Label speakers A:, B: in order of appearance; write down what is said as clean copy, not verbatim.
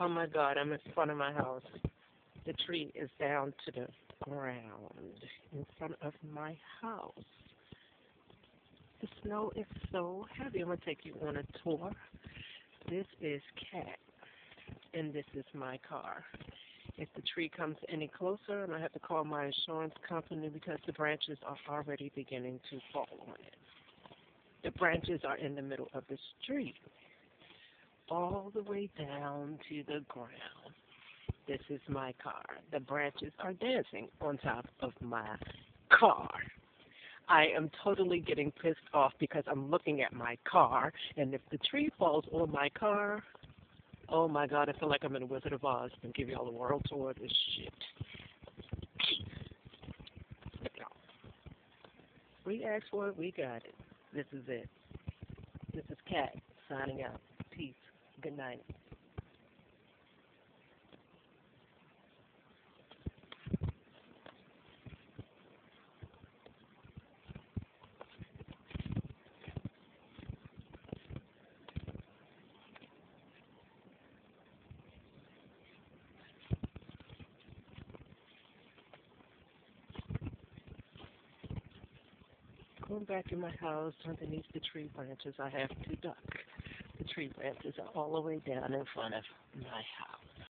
A: Oh my God, I'm in front of my house. The tree is down to the ground in front of my house. The snow is so heavy. I'm going to take you on a tour. This is Cat, and this is my car. If the tree comes any closer, I'm going to have to call my insurance company because the branches are already beginning to fall on it. The branches are in the middle of the street, all the way down to the ground. This is my car. The branches are dancing on top of my car. I am totally getting pissed off because I'm looking at my car, and if the tree falls on my car, oh my God, I feel like I'm in a Wizard of Oz and give y'all a world tour of this shit. We asked for it, we got it. This is it. This is Kat signing out. Peace. Good night. Going back in my house underneath the tree branches, I have to duck. The tree branches are all the way down in front of my house.